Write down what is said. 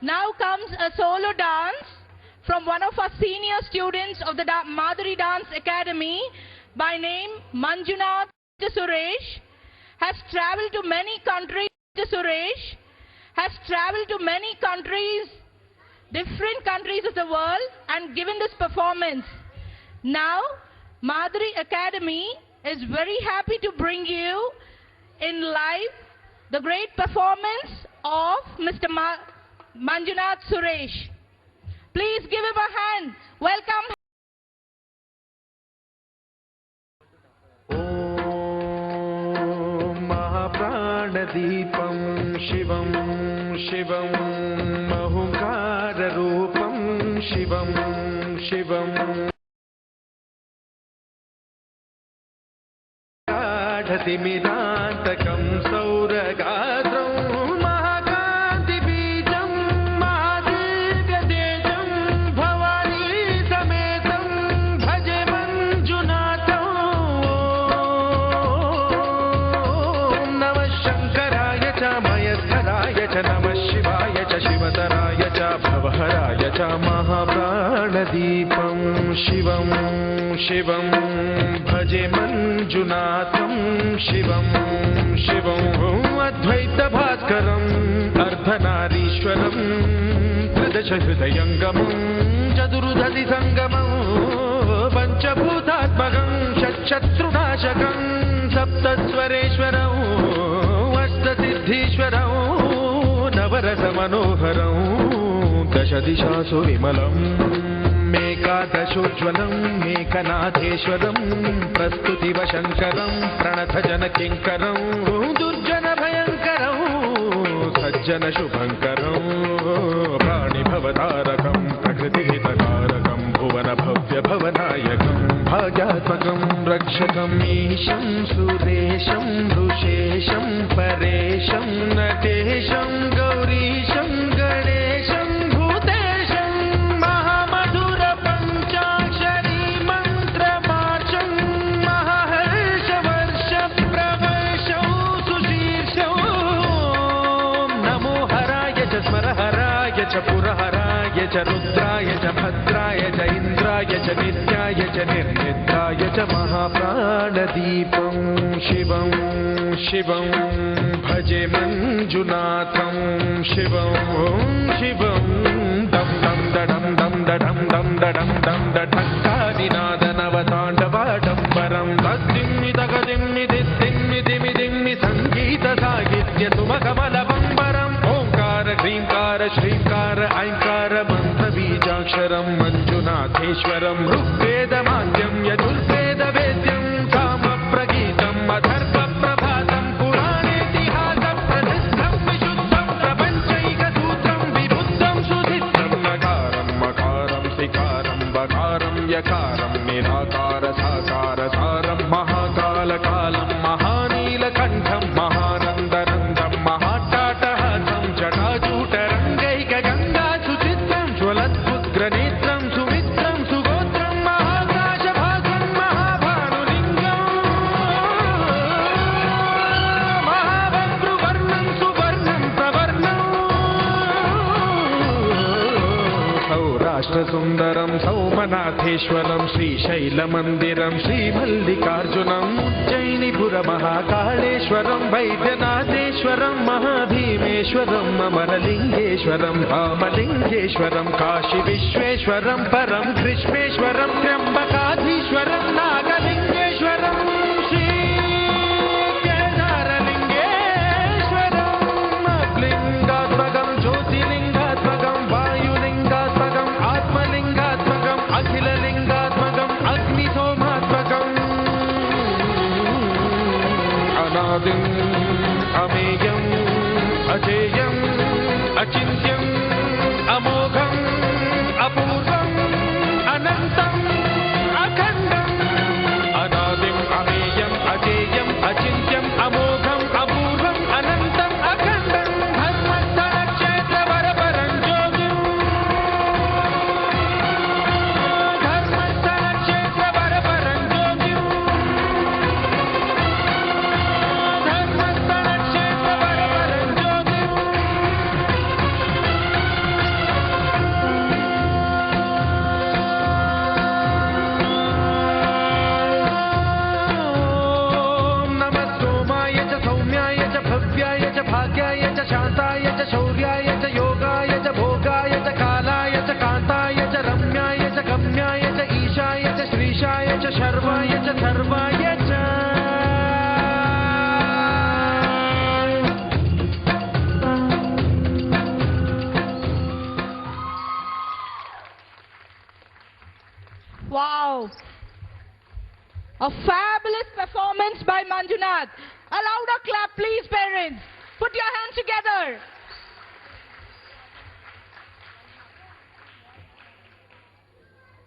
Now comes a solo dance from one of our senior students of the Madhuri Dance Academy by name Manjunath Suresh. Has traveled to many countries. Suresh has traveled to many countries, different countries of the world, and given this performance. Now, Madhuri Academy is very happy to bring you in live the great performance of Mr. Manjunath Suresh. Please give him a hand. Welcome. Dīpam Shivam Shivam Mahukara Rupam Shivam Shivam Gadhatimidantakam Sauragadram Mahakanti Bijam Mahadivyadevam Bhavani Sametam Bhaje Manjunatham Namah Shankaraya Cha Mayaskaraya Cha Namah Shivaya Cha Shivataraya Cha Bhavaharaya Cha Mahapranadīpam Shivam Shivam Bhaje Manjunatham Shivam Shivam Advaita Bhaskaram Ardhanarishwaram Tradashahridayangamam Chadurudhati Sangamam Panchabhutatmakam Shatchatrunashakam Saptaswareshwaram Astasiddhishwaram Navarasamanoharam Dashadishasu Vimalam Mekadashojwalam Mekanatheshwaram Prastutiva Shankaram Pranatha Kinkaram Durjana Bhayankaram Sajjana Shubhankaram Prani Bhavatarakam Prakriti Hitakarakam Bhuvana Bhavya Bhavanayakam Bhagyatmakam Rakshakam Isham Suresham Rushesham Paresham Natesham Gaurisham Ganesham Puraharaaya cha Rudraya cha Bhadraya cha Indraya cha Nityaya cha Nirnidraya cha Mahapranadīpam Shivam Shivam Bhaje Manjunatham Shivam Shivam Dam Dam Dadam Dam Dadam Dam Dadam Dam Dadakkarinādanavatāndavādambaram Tasdimmi Tagadimmi Diddimmi Dimmi Dimmi Sangeeta Sahitya Sumakamalavambaram Hrimkara Shrimkara Ainkara Mantra Bijaksharam Manjunatheshwaram Rugveda Madhyam Yajurveda Vedyam Sama Pragitam Adharva Prabhatam Puranetihasa Pradhistham Vishuddham Prapanchaika Sutram Vibuddham Sudhitram Nakaram Makaram Sikaram Bakaram Yakaram Nirakara Sakara Saram Mahakala Kalam Mahanila Kantham Mahanandarandam Mahattatahasam Jatajutarangaiga Ganga Suchitram Jwaladpudgranetram Sumitram Sugotram Mahakashabhasam Mahabhanulingam Mahavadruvarnam Suvarnam Pravarnam Saurashtra Sundaram Saumanatheshwaram Sri Shailamandiram Sri Mallikarjunam Ujjainipura Mahakaleshwaram Vaidyanatheshwaram Mahabhimeshwaram Amaralingeshwaram Ramalingeshwaram Kashi Vishweshwaram Param Krishmeshwaram Trambakadhishwaram Nagalingeshwaram Shri Kedaralingeshwaram Aglingatmagam Jyotilingatmagam Vayulingatmagam Atmalingatmagam Akhilalingatmagam Agnisomatmagam Anadim Ameyam Ajeyam Achinthyam Amogham Apurvam Anantam Akhandam Anadim Ameyam Ajeyam Achinthyam Amogham Apurvam Anantam Akhandam Dharmasthana Kshetra Varaparam Jogim Dharmasthana Kshetra Varaparam Jogim Dharmasthana Kshetra Varaparam Jogim Wow. A fabulous performance by Manjunath. A louder clap, please, parents. Put your hands together.